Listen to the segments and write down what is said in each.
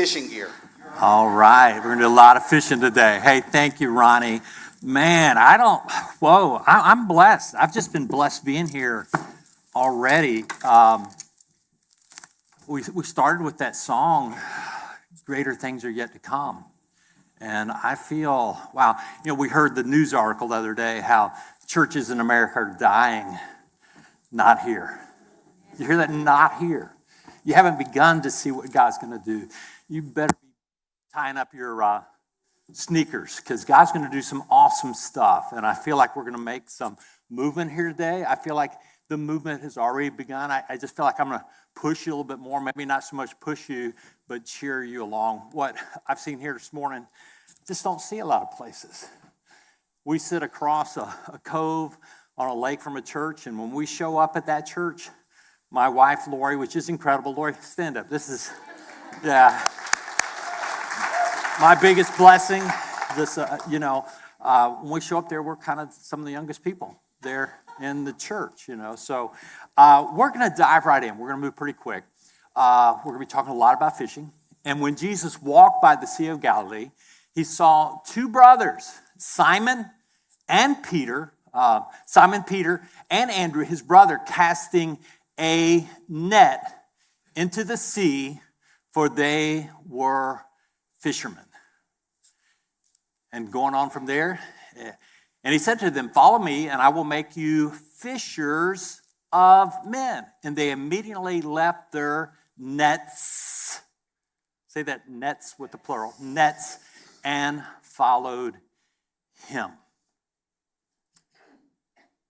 fishing gear. All right, we're gonna do a lot of fishing today. Hey, thank you, Ronnie. Man, I'm blessed. I've just been blessed being here already. We started with that song, Greater Things Are Yet to Come. And I feel, wow, we heard the news article the other day how churches in America are dying, not here. You hear that? Not here. You haven't begun to see what God's gonna do. You better be tying up your sneakers, because God's going to do some awesome stuff. And I feel like we're going to make some movement here today. I feel like the movement has already begun. I just feel like I'm going to push you a little bit more, maybe not so much push you, but cheer you along. What I've seen here this morning, just don't see a lot of places. We sit across a cove on a lake from a church, and when we show up at that church, my wife, Lori, which is incredible. Lori, stand up. This is, yeah. My biggest blessing, when we show up there, we're kind of some of the youngest people there in the church, So we're going to dive right in. We're going to move pretty quick. We're going to be talking a lot about fishing. And when Jesus walked by the Sea of Galilee, he saw two brothers, Simon Peter and Andrew, his brother, casting a net into the sea, for they were fishermen. And going on from there, and he said to them, "Follow me, and I will make you fishers of men." And they immediately left their nets. Say that, nets with the plural, nets, and followed him.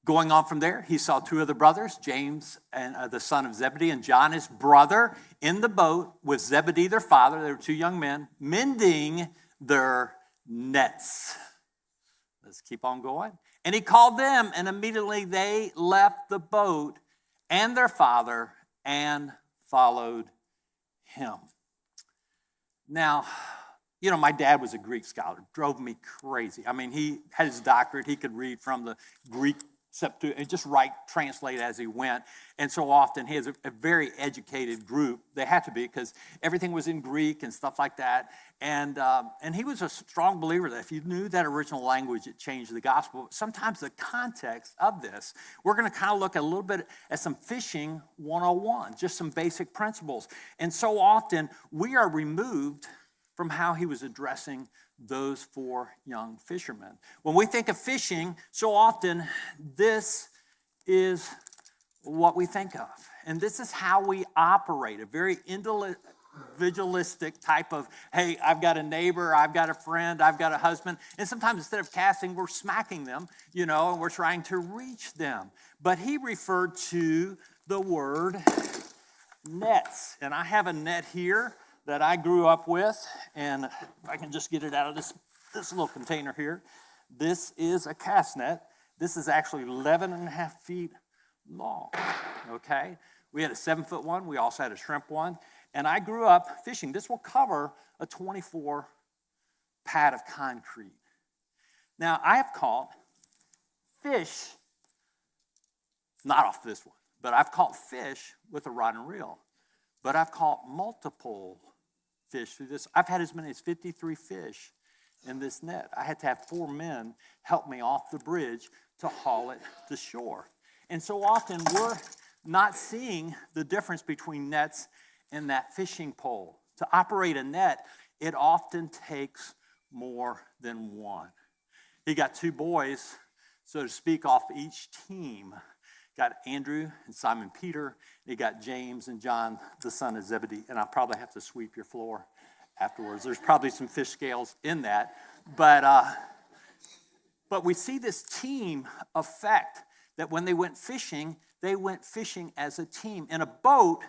Going on from there, he saw two other brothers, James, and the son of Zebedee, and John, his brother, in the boat with Zebedee, their father. They were two young men, mending their nets. Let's keep on going. And he called them, and immediately they left the boat and their father and followed him. Now, my dad was a Greek scholar, drove me crazy. I mean, he had his doctorate. He could read from the Greek and just translate as he went. And so often he has a very educated group. They had to be, because everything was in Greek and stuff like that. And he was a strong believer that if you knew that original language, it changed the gospel. Sometimes the context of this, we're going to kind of look a little bit at some fishing 101, just some basic principles. And so often we are removed from how he was addressing those four young fishermen. When we think of fishing, so often this is what we think of. And this is how we operate, a very individualistic type of, hey, I've got a neighbor, I've got a friend, I've got a husband. And sometimes instead of casting, we're smacking them, and we're trying to reach them. But he referred to the word nets. And I have a net here that I grew up with, and if I can just get it out of this little container here. This is a cast net. This is actually 11 and a half feet long, okay? We had a 7-foot one. We also had a shrimp one. And I grew up fishing. This will cover a 24 pad of concrete. Now, I have caught fish, not off this one, but I've caught fish with a rod and reel. But I've caught multiple fish through this. I've had as many as 53 fish in this net. I had to have 4 men help me off the bridge to haul it to shore. And so often we're not seeing the difference between nets and that fishing pole. To operate a net, it often takes more than one. He got 2 boys, so to speak, off each team. Got Andrew and Simon Peter. You got James and John, the son of Zebedee. And I'll probably have to sweep your floor afterwards. There's probably some fish scales in that. But we see this team effect that when they went fishing as a team. In a boat,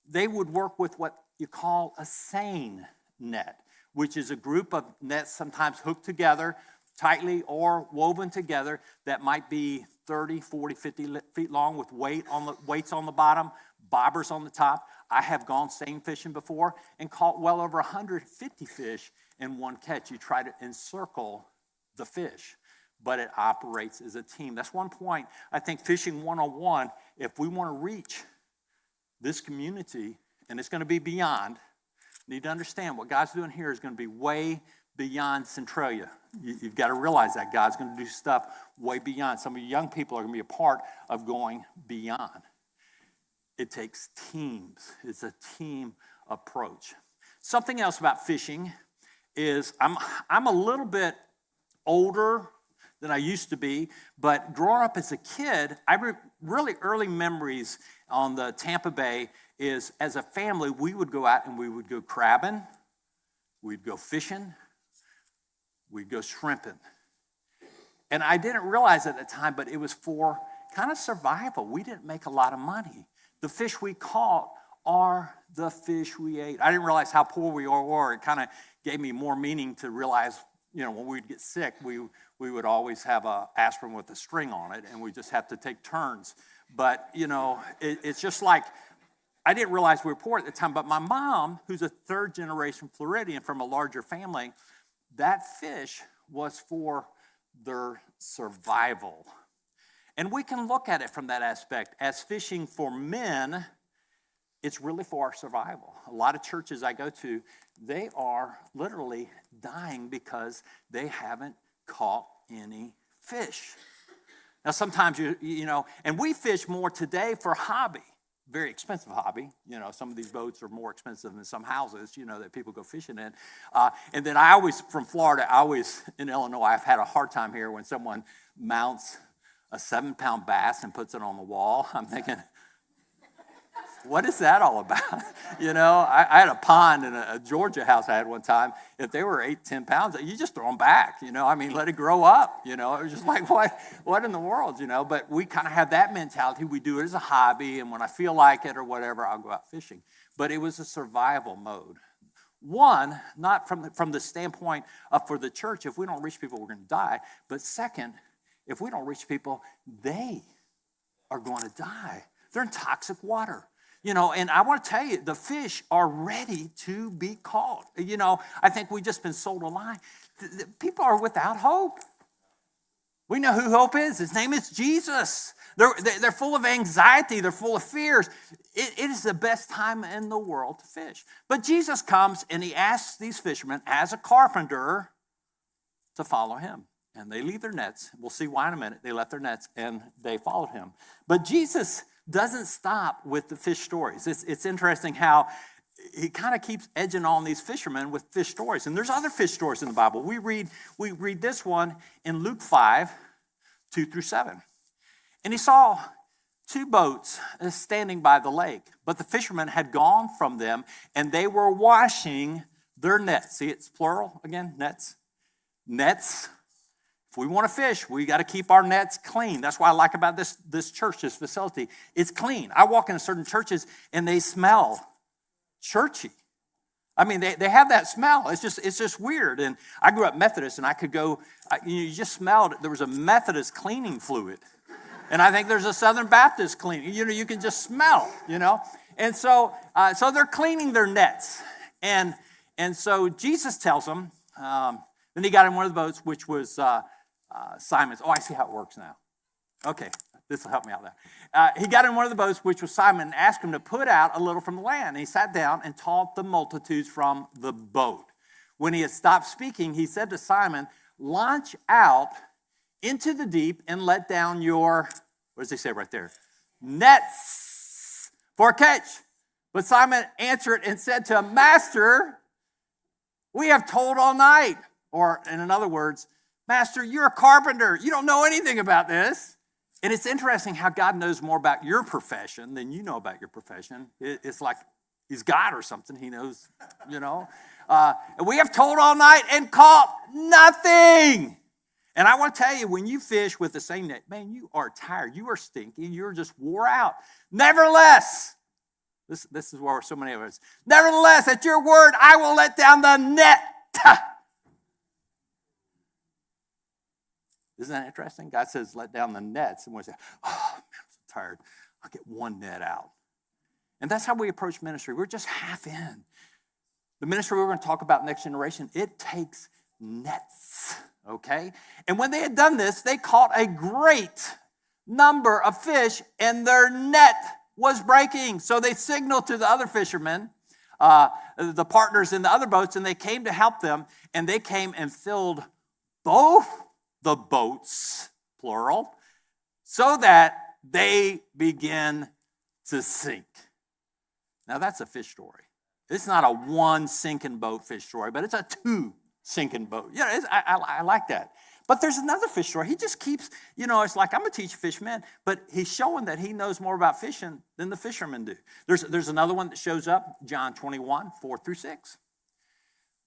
they would work with what you call a seine net, which is a group of nets sometimes hooked together tightly or woven together that might be 30, 40, 50 feet long with weights on the bottom, bobbers on the top. I have gone seine fishing before and caught well over 150 fish in one catch. You try to encircle the fish, but it operates as a team. That's one point, I think, fishing 101, if we want to reach this community, and it's going to be beyond, need to understand what God's doing here is going to be way beyond Centralia. You've got to realize that God's going to do stuff way beyond. Some of you young people are going to be a part of going beyond. It takes teams. It's a team approach. Something else about fishing is I'm a little bit older than I used to be, but growing up as a kid, really early memories on the Tampa Bay is as a family, we would go out and we would go crabbing, we'd go fishing, we'd go shrimping. And I didn't realize at the time, but it was for kind of survival. We didn't make a lot of money. The fish we caught are the fish we ate. I didn't realize how poor we were. It kind of gave me more meaning to realize, when we'd get sick, we would always have an aspirin with a string on it, and we just have to take turns. But, it's just like, I didn't realize we were poor at the time, but my mom, who's a third-generation Floridian from a larger family, that fish was for their survival. And we can look at it from that aspect. As fishing for men, it's really for our survival. A lot of churches I go to, they are literally dying because they haven't caught any fish. Now, sometimes, and we fish more today for hobby, very expensive hobby. Some of these boats are more expensive than some houses, that people go fishing in. And then from Florida, in Illinois, I've had a hard time here when someone mounts a 7-pound bass and puts it on the wall. I'm thinking, what is that all about? I had a pond in a Georgia house I had one time. If they were 8, 10 pounds, you just throw them back, let it grow up, It was just like, what in the world, But we kind of have that mentality. We do it as a hobby, and when I feel like it or whatever, I'll go out fishing. But it was a survival mode. One, not from the standpoint of for the church, if we don't reach people, we're going to die. But second, if we don't reach people, they are going to die. They're in toxic water. And I want to tell you, the fish are ready to be caught. I think we've just been sold a lie. People are without hope. We know who hope is. His name is Jesus. They're full of anxiety. They're full of fears. It is the best time in the world to fish. But Jesus comes and he asks these fishermen, as a carpenter, to follow him. And they leave their nets. We'll see why in a minute. They left their nets and they followed him. But Jesus doesn't stop with the fish stories. It's interesting how he kind of keeps edging on these fishermen with fish stories. And there's other fish stories in the Bible. We read this one in Luke 5, 2-7. And he saw 2 boats standing by the lake, but the fishermen had gone from them, and they were washing their nets. See, it's plural again, nets. Nets. If we want to fish, we got to keep our nets clean. That's what I like about this church, this facility. It's clean. I walk into certain churches and they smell churchy. I mean, they have that smell. It's just weird. And I grew up Methodist, and I could go. You just smelled it. There was a Methodist cleaning fluid, and I think there's a Southern Baptist cleaning. You can just smell. And so they're cleaning their nets, and so Jesus tells them. Then he got in one of the boats, which was Simon's. Oh, I see how it works now. Okay, this will help me out there. He got in one of the boats, which was Simon, and asked him to put out a little from the land. And he sat down and taught the multitudes from the boat. When he had stopped speaking, he said to Simon, launch out into the deep and let down your, what does he say right there? Nets for a catch. But Simon answered and said to him, Master, we have toiled all night. Or in other words, Master, you're a carpenter. You don't know anything about this. And it's interesting how God knows more about your profession than you know about your profession. It's like he's God or something. He knows, we have toiled all night and caught nothing. And I want to tell you, when you fish with the same net, man, you are tired. You are stinky. You're just wore out. Nevertheless, this is where so many of us, nevertheless, at your word, I will let down the net. Isn't that interesting? God says, let down the nets. And we say, oh, man, I'm so tired. I'll get one net out. And that's how we approach ministry. We're just half in. The ministry we're going to talk about next generation, it takes nets, okay? And when they had done this, they caught a great number of fish, and their net was breaking. So they signaled to the other fishermen, the partners in the other boats, and they came to help them, and they came and filled both the boats, plural, so that they begin to sink. Now, that's a fish story. It's not a one sinking boat fish story, but it's a two sinking boat. Yeah, I like that. But there's another fish story. He just keeps, it's like, I'm going to teach fishermen, but he's showing that he knows more about fishing than the fishermen do. There's another one that shows up, John 21, 4 through 6.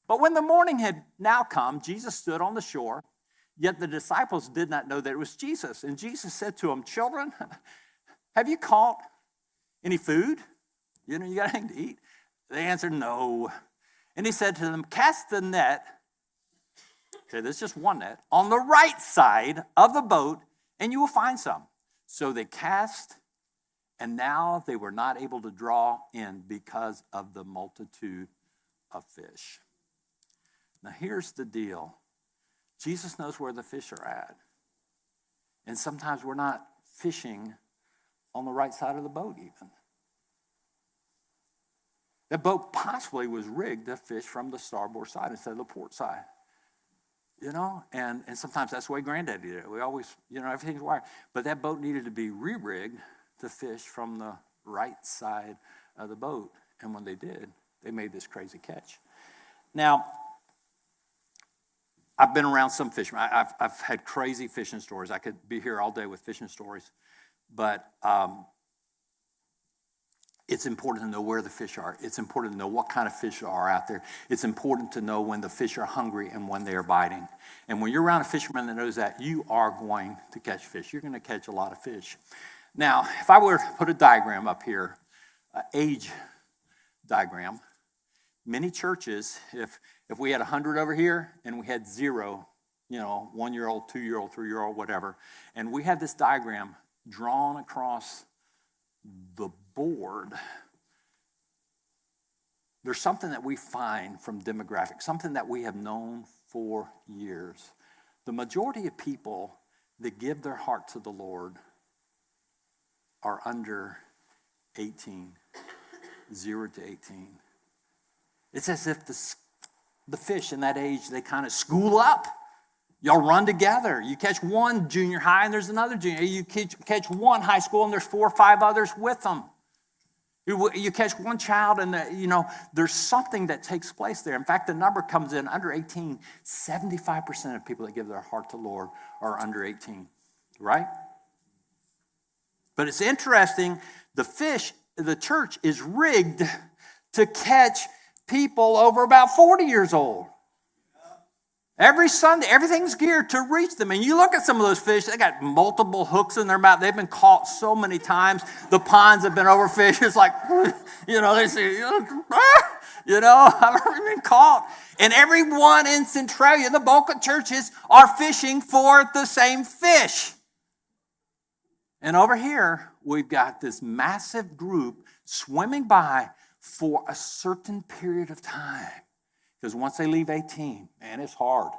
But when the morning had now come, Jesus stood on the shore, yet the disciples did not know that it was Jesus. And Jesus said to them, children, have you caught any food? You got anything to eat? They answered, no. And he said to them, cast the net, okay, there's just one net, on the right side of the boat, and you will find some. So they cast, and now they were not able to draw in because of the multitude of fish. Now here's the deal. Jesus knows where the fish are at. And sometimes we're not fishing on the right side of the boat even. That boat possibly was rigged to fish from the starboard side instead of the port side. And sometimes that's the way Granddaddy did it. We always, everything's wired. But that boat needed to be re-rigged to fish from the right side of the boat. And when they did, they made this crazy catch. Now, I've been around some fishermen. I've had crazy fishing stories. I could be here all day with fishing stories. But it's important to know where the fish are. It's important to know what kind of fish are out there. It's important to know when the fish are hungry and when they are biting. And when you're around a fisherman that knows that, you are going to catch fish. You're going to catch a lot of fish. Now, if I were to put a diagram up here, an age diagram, many churches, if we had 100 over here and we had 0, 1-year-old, 2-year-old, 3-year-old, whatever, and we had this diagram drawn across the board, there's something that we find from demographics, something that we have known for years. The majority of people that give their heart to the Lord are under 18, 0 to 18. It's as if the fish in that age, they kind of school up. Y'all run together. You catch one junior high and there's another junior. You catch one high school and there's 4 or 5 others with them. You catch one child and there's something that takes place there. In fact, the number comes in under 18. 75% of people that give their heart to the Lord are under 18, right? But it's interesting, the church is rigged to catch people over about 40 years old. Every Sunday, everything's geared to reach them. And you look at some of those fish, they got multiple hooks in their mouth. They've been caught so many times. The ponds have been overfished. It's like, they say, I've already been caught. And everyone in Centralia, the bulk of churches, are fishing for the same fish. And over here, we've got this massive group swimming by for a certain period of time. Because once they leave 18, man, it's hard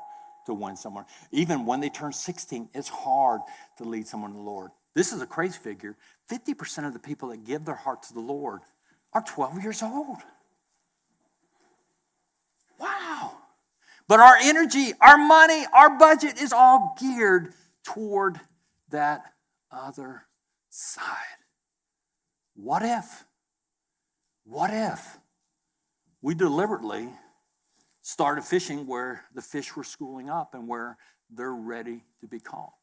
to win someone. Even when they turn 16, it's hard to lead someone to the Lord. This is a crazy figure. 50% of the people that give their heart to the Lord are 12 years old. Wow. But our energy, our money, our budget is all geared toward that other side. What if we deliberately started fishing where the fish were schooling up and where they're ready to be caught?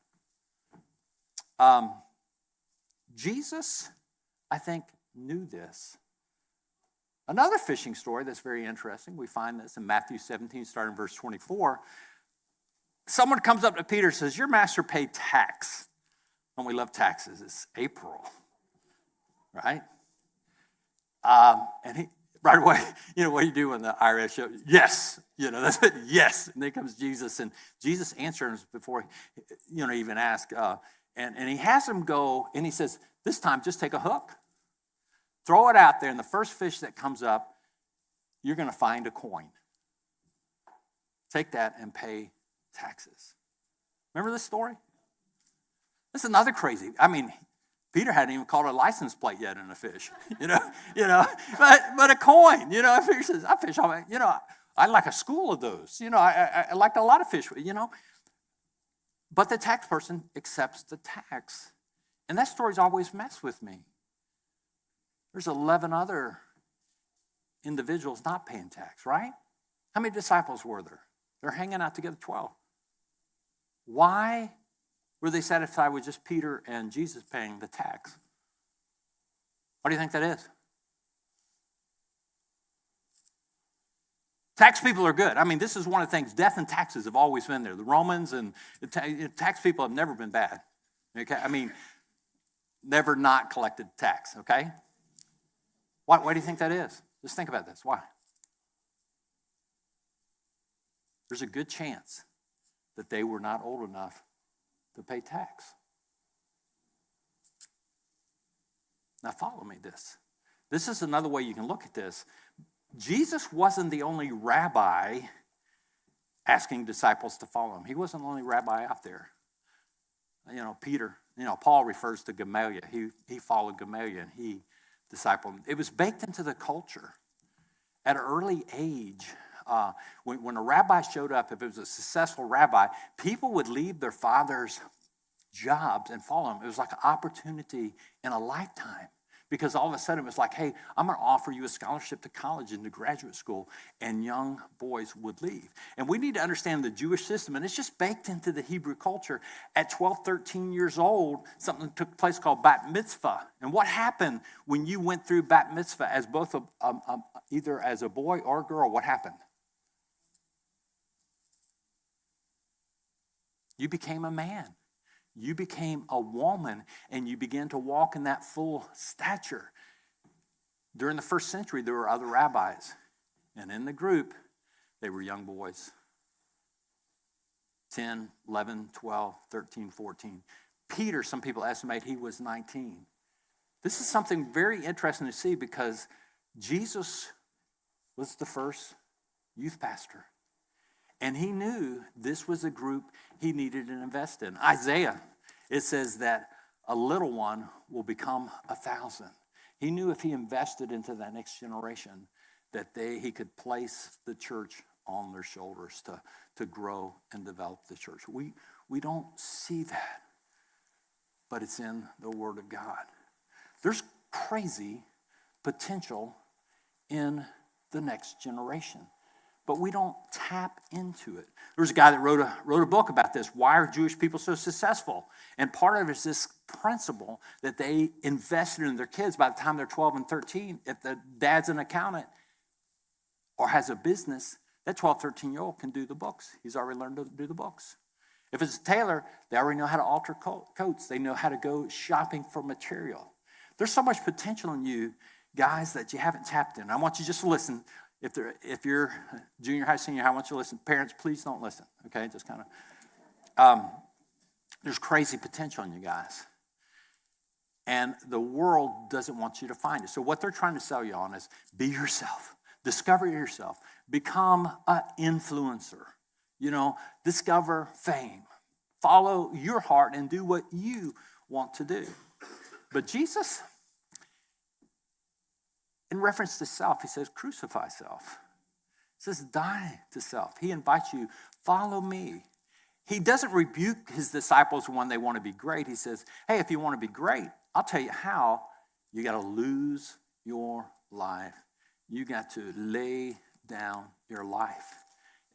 Jesus, I think, knew this. Another fishing story that's very interesting, we find this in Matthew 17, starting in verse 24. Someone comes up to Peter and says, your master paid tax. And we love taxes. It's April, right? And he, right away, what do you do when the IRS shows? Yes, that's it, yes. And then comes Jesus, and Jesus answers before, even ask. And he has him go, and he says, this time, just take a hook. Throw it out there, and the first fish that comes up, you're going to find a coin. Take that and pay taxes. Remember this story? This is another crazy. Peter hadn't even caught a license plate yet in a fish, but a coin, a fish says, I fish all, I like a school of those, I liked a lot of fish, but the tax person accepts the tax. And that story's always messed with me. There's 11 other individuals not paying tax, right? How many disciples were there? They're hanging out together, 12. Why were they satisfied with just Peter and Jesus paying the tax? What do you think that is? Tax people are good. I mean, this is one of the things, death and taxes have always been there. The Romans and tax people have never been bad. Okay, I mean, never not collected tax, okay? Why do you think that is? Just think about this. Why? There's a good chance that they were not old enough to pay tax. Now follow me this. This is another way you can look at this. Jesus wasn't the only rabbi asking disciples to follow him. He wasn't the only rabbi out there. Peter, Paul refers to Gamaliel. He followed Gamaliel and he discipled him. It was baked into the culture. At an early age, when a rabbi showed up, if it was a successful rabbi, people would leave their father's jobs and follow him. It was like an opportunity in a lifetime. Because all of a sudden it was like, hey, I'm going to offer you a scholarship to college and to graduate school. And young boys would leave. And we need to understand the Jewish system. And it's just baked into the Hebrew culture. At 12, 13 years old, something took place called bat mitzvah. And what happened when you went through bat mitzvah as both either as a boy or a girl? What happened? You became a man. You became a woman, and you began to walk in that full stature. During the first century, there were other rabbis. And in the group, they were young boys. 10, 11, 12, 13, 14. Peter, some people estimate he was 19. This is something very interesting to see because Jesus was the first youth pastor. And he knew this was a group he needed to invest in. Isaiah, it says that a little one will become 1,000. He knew if he invested into that next generation that he could place the church on their shoulders to grow and develop the church. We don't see that, but it's in the Word of God. There's crazy potential in the next generation, but we don't tap into it. There was a guy that wrote a book about this. Why are Jewish people so successful? And part of it is this principle that they invested in their kids by the time they're 12 and 13. If the dad's an accountant or has a business, that 12, 13-year-old can do the books. He's already learned to do the books. If it's a tailor, they already know how to alter coats. They know how to go shopping for material. There's so much potential in you, guys, that you haven't tapped in. I want you just to listen. If you're junior high, senior high, I want you to listen. Parents, please don't listen, okay? Just kind of. There's crazy potential in you guys. And the world doesn't want you to find it. So what they're trying to sell you on is be yourself. Discover yourself. Become an influencer. Discover fame. Follow your heart and do what you want to do. But Jesus, in reference to self, he says, crucify self. He says, die to self. He invites you, follow me. He doesn't rebuke his disciples when they want to be great. He says, hey, if you want to be great, I'll tell you how. You got to lose your life. You got to lay down your life.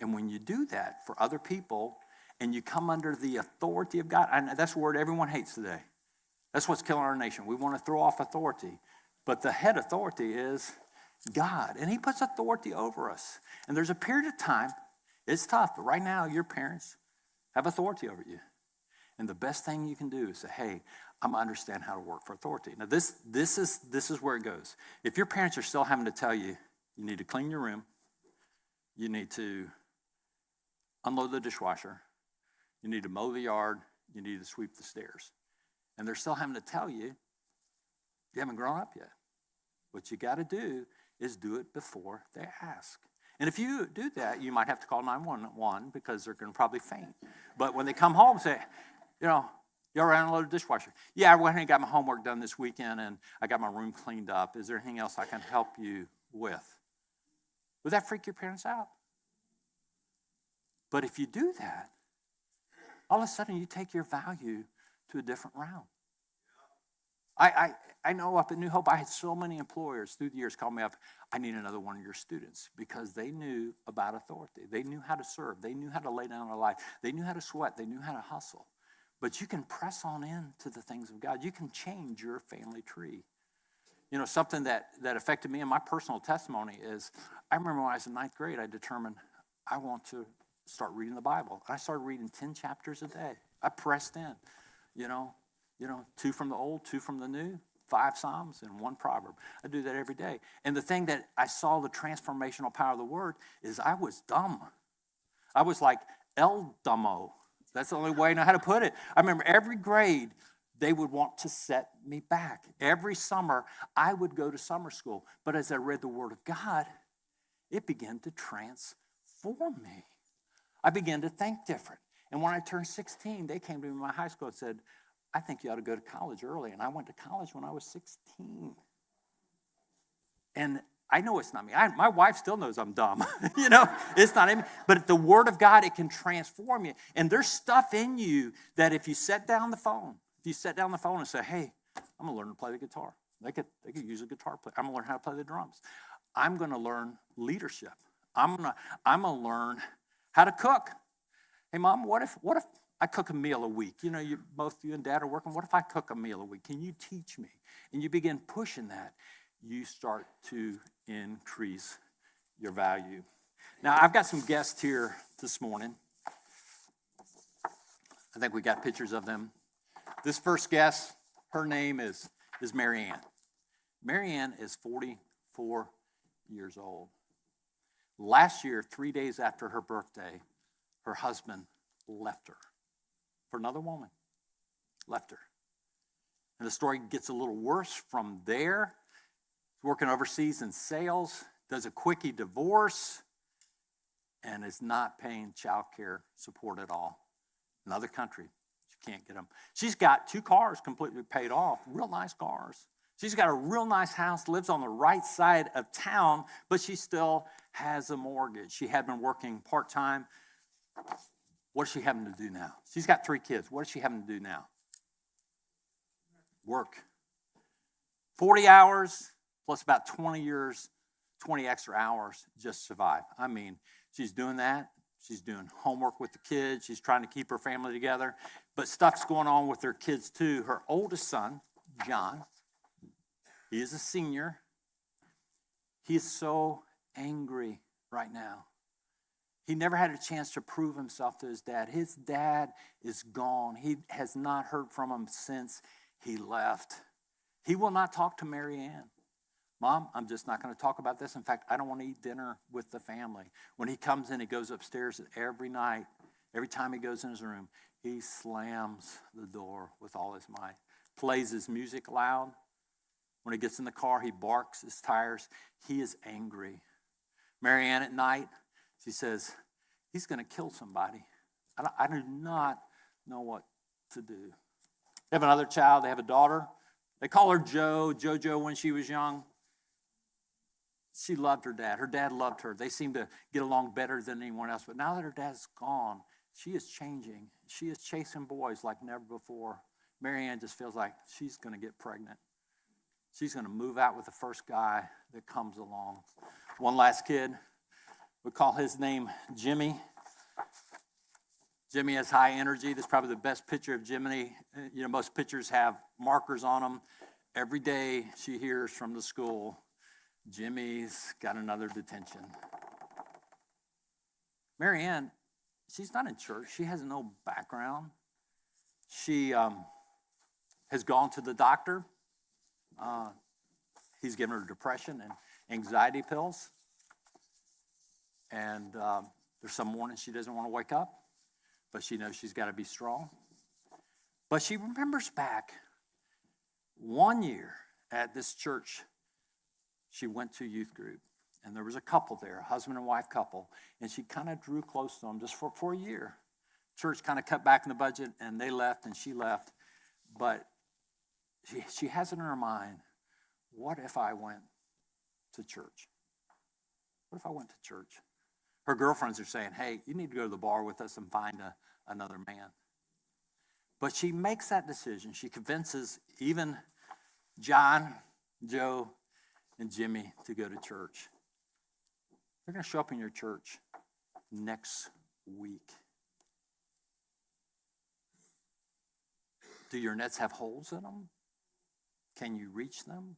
And when you do that for other people and you come under the authority of God, and that's a word everyone hates today. That's what's killing our nation. We want to throw off authority. But the head authority is God. And he puts authority over us. And there's a period of time, it's tough, but right now your parents have authority over you. And the best thing you can do is say, hey, I'm going to understand how to work for authority. Now this is where it goes. If your parents are still having to tell you, you need to clean your room, you need to unload the dishwasher, you need to mow the yard, you need to sweep the stairs. And they're still having to tell you, you haven't grown up yet. What you got to do is do it before they ask. And if you do that, you might have to call 911 because they're going to probably faint. But when they come home, say, You ever unload a dishwasher? Yeah, I went ahead and got my homework done this weekend, and I got my room cleaned up. Is there anything else I can help you with? Would that freak your parents out? But if you do that, all of a sudden you take your value to a different realm. I know up at New Hope, I had so many employers through the years call me up, I need another one of your students, because they knew about authority. They knew how to serve. They knew how to lay down their life. They knew how to sweat. They knew how to hustle. But you can press on into the things of God. You can change your family tree. You know, something that affected me in my personal testimony is, I remember when I was in ninth grade, I determined I want to start reading the Bible. I started reading 10 chapters a day. I pressed in, you know, 2 from the old, 2 from the new, 5 Psalms and 1 proverb. I do that every day. And the thing that I saw the transformational power of the word is I was dumb. I was like El Dumbo. That's the only way I know how to put it. I remember every grade, they would want to set me back. Every summer, I would go to summer school. But as I read the Word of God, it began to transform me. I began to think different. And when I turned 16, they came to me in my high school and said, I think you ought to go to college early. And I went to college when I was 16. And I know it's not me. My wife still knows I'm dumb. It's not me. But the Word of God, it can transform you. And there's stuff in you that if you set down the phone and say, hey, I'm going to learn to play the guitar. They could use a guitar player. I'm going to learn how to play the drums. I'm going to learn leadership. I'm going to learn how to cook. Hey, Mom, what if I cook a meal a week? Both you and Dad are working. What if I cook a meal a week? Can you teach me? And you begin pushing that. You start to increase your value. Now, I've got some guests here this morning. I think we got pictures of them. This first guest, her name is Mary Ann. Mary Ann is 44 years old. Last year, 3 days after her birthday, her husband left her for another woman. Left her. And the story gets a little worse from there. He's working overseas in sales, does a quickie divorce, and is not paying child care support at all. Another country, she can't get them. She's got 2 cars completely paid off, real nice cars. She's got a real nice house, lives on the right side of town, but she still has a mortgage. She had been working part-time. What is she having to do now? She's got 3 kids. What is she having to do now? Work. 40 hours plus about 20 extra hours just survive. I mean, she's doing that. She's doing homework with the kids. She's trying to keep her family together. But stuff's going on with her kids too. Her oldest son, John, he is a senior. He is so angry right now. He never had a chance to prove himself to his dad. His dad is gone. He has not heard from him since he left. He will not talk to Mary Ann. Mom, I'm just not going to talk about this. In fact, I don't want to eat dinner with the family. When he comes in, he goes upstairs every night. Every time he goes in his room, he slams the door with all his might. Plays his music loud. When he gets in the car, he barks his tires. He is angry. Mary Ann at night, she says, he's going to kill somebody. I do not know what to do. They have another child. They have a daughter. They call her JoJo when she was young. She loved her dad. Her dad loved her. They seemed to get along better than anyone else. But now that her dad's gone, she is changing. She is chasing boys like never before. Mary Ann just feels like she's going to get pregnant. She's going to move out with the first guy that comes along. One last kid. We call his name Jimmy. Jimmy has high energy. This is probably the best picture of Jimmy. Most pictures have markers on them. Every day she hears from the school, Jimmy's got another detention. Mary Ann, she's not in church. She has no background. She has gone to the doctor. He's given her depression and anxiety pills. And there's some mornings she doesn't want to wake up, but she knows she's got to be strong. But she remembers back one year at this church, she went to youth group, and there was a couple there, a husband and wife couple, and she kind of drew close to them just for a year. Church kind of cut back in the budget, and they left, and she left. But she has it in her mind, what if I went to church? What if I went to church? Her girlfriends are saying, hey, you need to go to the bar with us and find another man. But she makes that decision. She convinces even John, Joe, and Jimmy to go to church. They're going to show up in your church next week. Do your nets have holes in them? Can you reach them?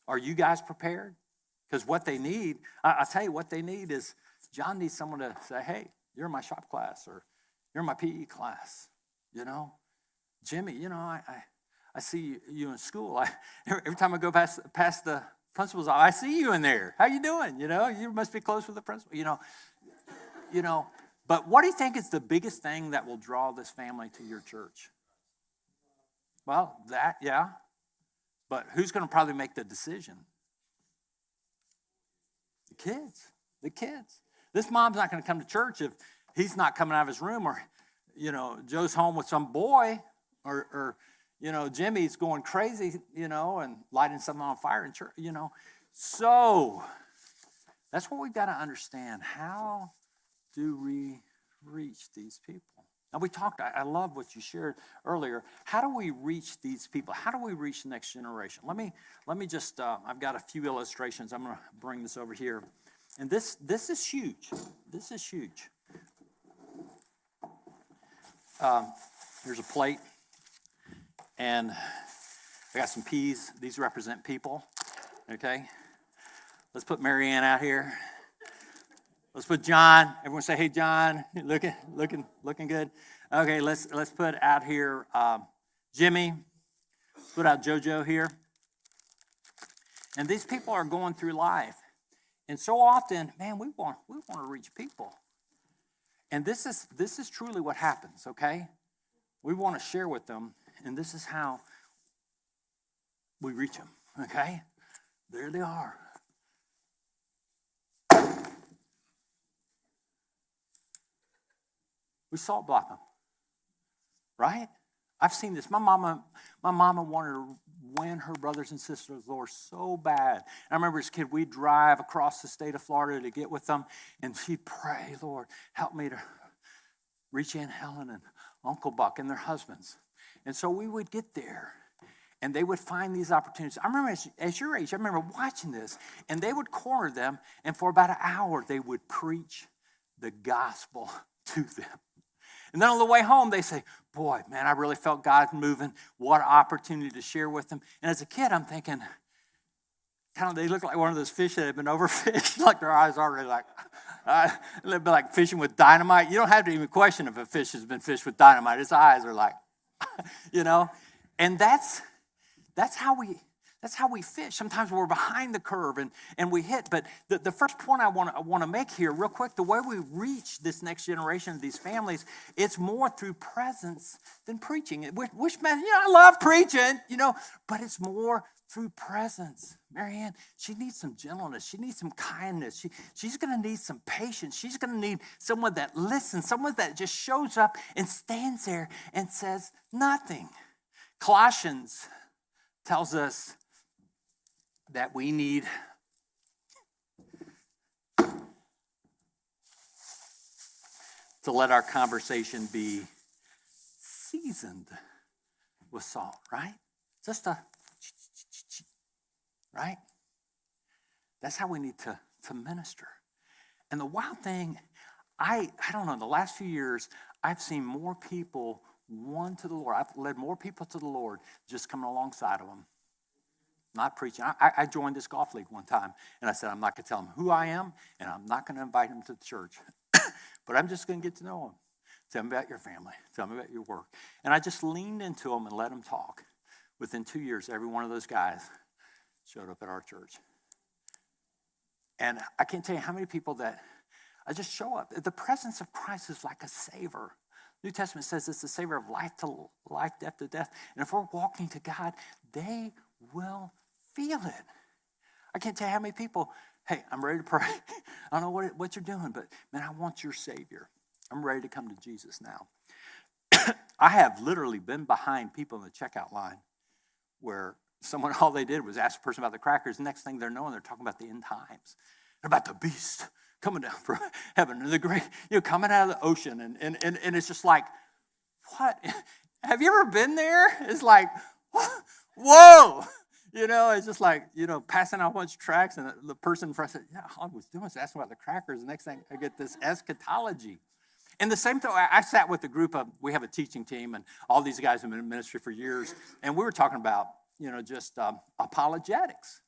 Are you guys prepared? Because what they need, I'll tell you what they need is, John needs someone to say, hey, you're in my shop class, or you're in my PE class, Jimmy, I see you in school. Every time I go past the principal's office, I see you in there. How you doing? You must be close with the principal. But what do you think is the biggest thing that will draw this family to your church? Well, yeah. But who's going to probably make the decision? The kids. This mom's not going to come to church if he's not coming out of his room, or, Joe's home with some boy, or Jimmy's going crazy, and lighting something on fire in church, So that's what we've got to understand. How do we reach these people? Now we talked, I love what you shared earlier. How do we reach these people? How do we reach the next generation? Let me just, I've got a few illustrations. I'm going to bring this over here. And this is huge. This is huge. Here's a plate. And I got some peas. These represent people. Okay. Let's put Marianne out here. Let's put John. Everyone say, hey, John. Looking good. Okay, let's put out here Jimmy. Let's put out JoJo here. And these people are going through life. And so often, man, we want to reach people. And this is truly what happens, okay? We want to share with them, and this is how we reach them, okay? There they are. We salt block them, right? I've seen this. My mama wanted to win her brothers and sisters to the Lord so bad. And I remember as a kid, we'd drive across the state of Florida to get with them, and she'd pray, Lord, help me to reach Aunt Helen and Uncle Buck and their husbands. And so we would get there, and they would find these opportunities. I remember as your age, I remember watching this, and they would corner them, and for about an hour, they would preach the gospel to them. And then on the way home, they say, boy, man, I really felt God moving. What an opportunity to share with them. And as a kid, I'm thinking, they look like one of those fish that have been overfished, like their eyes already they'd be like fishing with dynamite. You don't have to even question if a fish has been fished with dynamite. Its eyes are like, And that's how we fish. Sometimes we're behind the curve and we hit. But the first point I want to make here real quick, the way we reach this next generation of these families, it's more through presence than preaching. Which means, I love preaching, but it's more through presence. Marianne, she needs some gentleness. She needs some kindness. She's going to need some patience. She's going to need someone that listens, someone that just shows up and stands there and says nothing. Colossians tells us that we need to let our conversation be seasoned with salt, right? Just right? That's how we need to minister. And the wild thing, I don't know, in the last few years, I've seen more people won to the Lord. I've led more people to the Lord just coming alongside of them. Not preaching. I joined this golf league one time, and I said, I'm not going to tell them who I am, and I'm not going to invite them to the church. But I'm just going to get to know them. Tell me about your family. Tell me about your work. And I just leaned into them and let them talk. Within 2 years, every one of those guys showed up at our church. And I can't tell you how many people that I just show up. The presence of Christ is like a savor. New Testament says it's a savor of life to life, death to death. And if we're walking to God, they will feel it. I can't tell you how many people, hey, I'm ready to pray. I don't know what you're doing, but man, I want your Savior. I'm ready to come to Jesus now. I have literally been behind people in the checkout line where someone, all they did was ask a person about the crackers. Next thing they're knowing, they're talking about the end times. They're about the beast coming down from heaven and the great, coming out of the ocean. And it's just like, what? Have you ever been there? It's like, whoa. It's just like, passing out a bunch of tracts, and the person in front said, yeah, all I was doing was asking about the crackers. The next thing I get this eschatology. And the same thing, I sat with a group of, we have a teaching team, and all these guys have been in ministry for years, and we were talking about, just apologetics.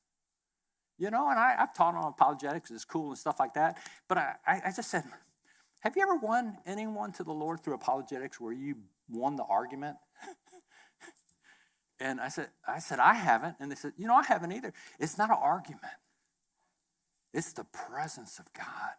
And I've taught on apologetics, it's cool and stuff like that, but I just said, have you ever won anyone to the Lord through apologetics where you won the argument? And I said, I haven't. And they said, I haven't either. It's not an argument. It's the presence of God.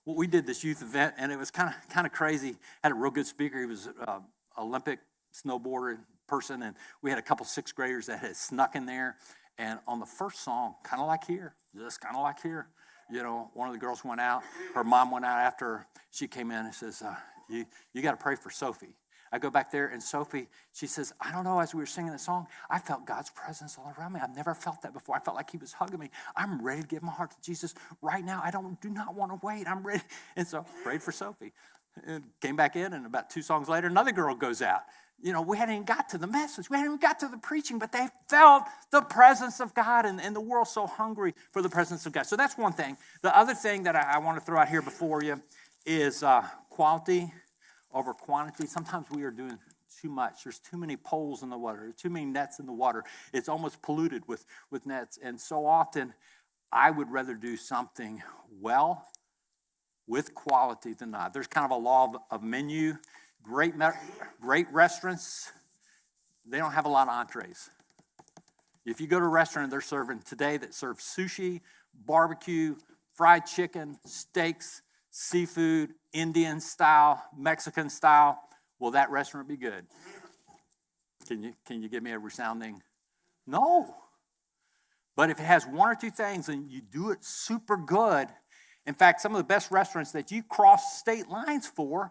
Well, we did this youth event, and it was kind of crazy. Had a real good speaker. He was an Olympic snowboarder person, and we had a couple sixth graders that had snuck in there. And on the first song, kind of like here, one of the girls went out. Her mom went out after she came in and says, you got to pray for Sophie. I go back there, and Sophie, she says, I don't know, as we were singing the song, I felt God's presence all around me. I've never felt that before. I felt like he was hugging me. I'm ready to give my heart to Jesus right now. I do not want to wait. I'm ready. And so prayed for Sophie. And came back in, and about 2 songs later, another girl goes out. We hadn't even got to the message. We hadn't even got to the preaching, but they felt the presence of God, and the world's so hungry for the presence of God. So that's one thing. The other thing that I want to throw out here before you is quality over quantity. Sometimes we are doing too much. There's too many poles in the water. There's too many nets in the water. It's almost polluted with nets. And so often, I would rather do something well with quality than not. There's kind of a law of menu. Great restaurants, they don't have a lot of entrees. If you go to a restaurant, they're serving today that serves sushi, barbecue, fried chicken, steaks, seafood, Indian style, Mexican style. Will that restaurant be good? Can you give me a resounding no? But if it has 1 or 2 things and you do it super good, in fact, some of the best restaurants that you cross state lines for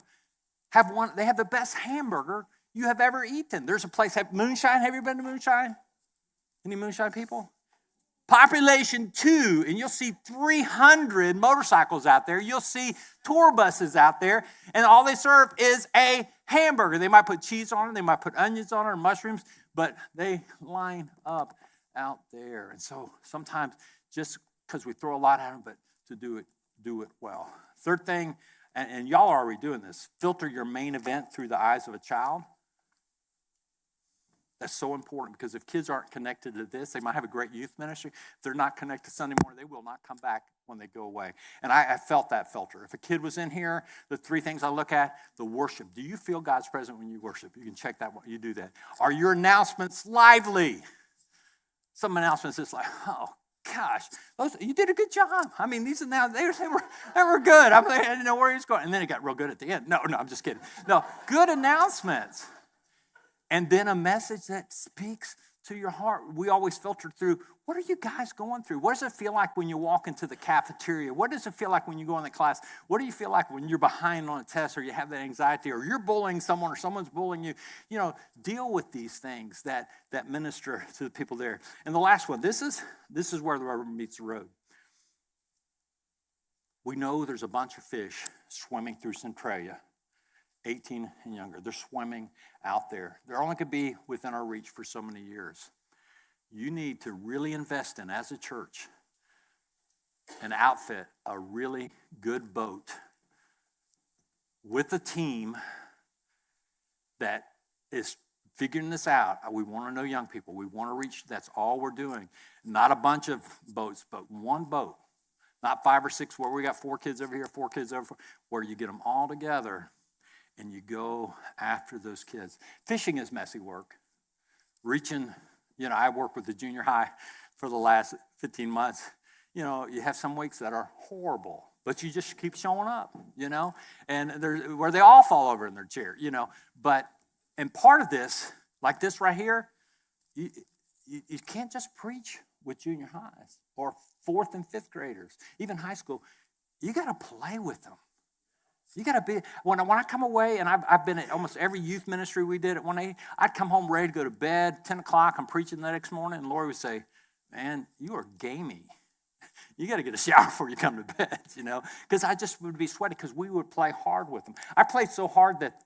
they have the best hamburger you have ever eaten. There's a place, Moonshine. Have you been to Moonshine? Any Moonshine people? Population 2, and you'll see 300 motorcycles out there. You'll see tour buses out there, and all they serve is a hamburger. They might put cheese on it, they might put onions on it, or mushrooms, but they line up out there. And so sometimes just because we throw a lot at them, but to do it well. Third thing, and y'all are already doing this, filter your main event through the eyes of a child. That's so important, because if kids aren't connected to this, they might have a great youth ministry. If they're not connected Sunday morning, they will not come back when they go away. And I felt that filter. If a kid was in here, the 3 things I look at, the worship. Do you feel God's presence when you worship? You can check that. You do that. Are your announcements lively? Some announcements, it's like, oh, gosh, you did a good job. I mean, these announcements, they were good. I didn't know where he was going. And then it got real good at the end. No, I'm just kidding. No, good announcements. And then a message that speaks to your heart. We always filter through, what are you guys going through? What does it feel like when you walk into the cafeteria? What does it feel like when you go in the class? What do you feel like when you're behind on a test, or you have that anxiety, or you're bullying someone, or someone's bullying you? Deal with these things that minister to the people there. And the last one, this is where the rubber meets the road. We know there's a bunch of fish swimming through Centralia, 18 and younger. They're swimming out there. They're only going to be within our reach for so many years. You need to really invest in, as a church, and outfit a really good boat with a team that is figuring this out. We want to know young people. We want to reach, that's all we're doing. Not a bunch of boats, but one boat. Not 5 or 6 where we got 4 kids over here, 4 kids over, where you get them all together and you go after those kids. Fishing is messy work. Reaching, I work with the junior high for the last 15 months. You have some weeks that are horrible, but you just keep showing up, and there's where they all fall over in their chair, and part of this, like this right here, you can't just preach with junior highs or 4th and 5th graders, even high school. You got to play with them. You got to be, when I come away, and I've been at almost every youth ministry we did at 180, I'd come home ready to go to bed, 10 o'clock, I'm preaching the next morning, and Lori would say, man, you are gamey. You got to get a shower before you come to bed, because I just would be sweaty because we would play hard with them. I played so hard that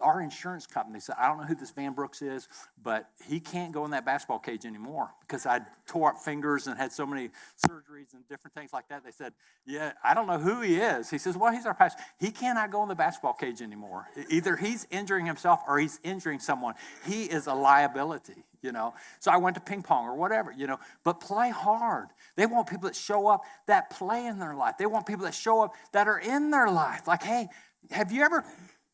our insurance company said, I don't know who this Van Brooks is, but he can't go in that basketball cage anymore because I tore up fingers and had so many surgeries and different things like that. They said, yeah, I don't know who he is. He says, well, he's our pastor. He cannot go in the basketball cage anymore. Either he's injuring himself or he's injuring someone. He is a liability. So I went to ping pong or whatever, but play hard. They want people that show up that play in their life. They want people that show up that are in their life. Like, hey, have you ever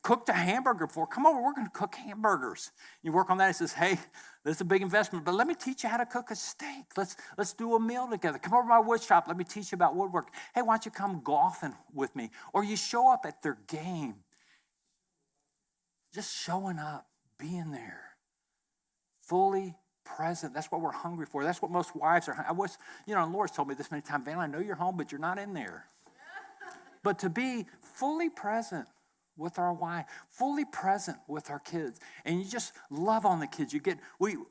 cooked a hamburger before? Come over, we're going to cook hamburgers. You work on that. He says, hey, this is a big investment, but let me teach you how to cook a steak. Let's do a meal together. Come over to my wood shop. Let me teach you about woodwork. Hey, why don't you come golfing with me? Or you show up at their game. Just showing up, being there. Fully present. That's what we're hungry for. That's what most wives are. And Laura's told me this many times, Van, I know you're home, but you're not in there. But to be fully present with our wife, fully present with our kids, and you just love on the kids.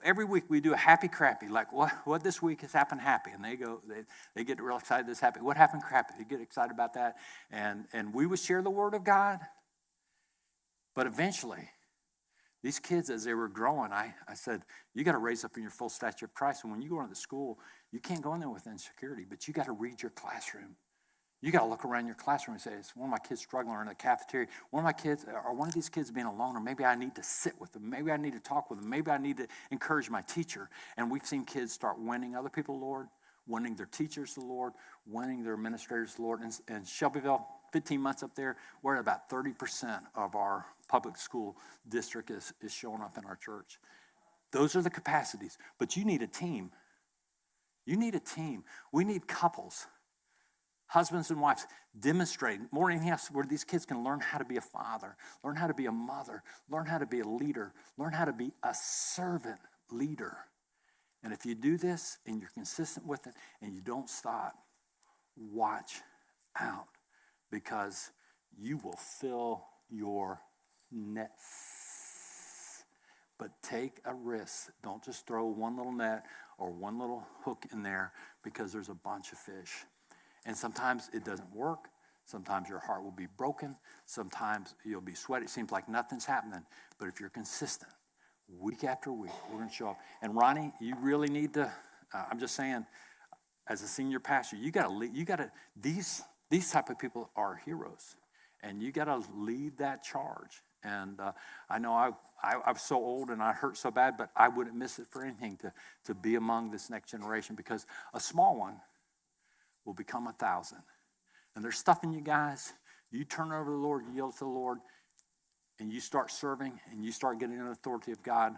Every week we do a happy crappy, like what this week has happened happy, and they get real excited this happy. What happened crappy? They get excited about that, and we would share the word of God. But eventually, these kids, as they were growing, I said, you got to raise up in your full stature of Christ. And when you go into the school, you can't go in there with insecurity, but you got to read your classroom. You got to look around your classroom and say, is one of my kids struggling or in the cafeteria? One of these kids being alone, or maybe I need to sit with them. Maybe I need to talk with them. Maybe I need to encourage my teacher. And we've seen kids start winning other people, Lord, winning their teachers, the Lord, winning their administrators, the Lord. And Shelbyville, 15 months up there, we're at about 30% of our public school district is showing up in our church. Those are the capacities. But you need a team. You need a team. We need couples, husbands and wives, demonstrating more than anything else where these kids can learn how to be a father, learn how to be a mother, learn how to be a leader, learn how to be a servant leader. And if you do this and you're consistent with it and you don't stop, watch out, because you will fill your nets. But take a risk. Don't just throw one little net or one little hook in there, because there's a bunch of fish. And sometimes it doesn't work. Sometimes your heart will be broken. Sometimes you'll be sweaty. It seems like nothing's happening. But if you're consistent, week after week, we're going to show up. And Ronnie, you really need to, I'm just saying, as a senior pastor, you got to, these type of people are heroes. And you got to lead that charge. And I know I'm so old and I hurt so bad, but I wouldn't miss it for anything to be among this next generation, because a small one will become 1,000. And there's stuff in you guys. You turn over to the Lord, you yield to the Lord, and you start serving, and you start getting in the authority of God.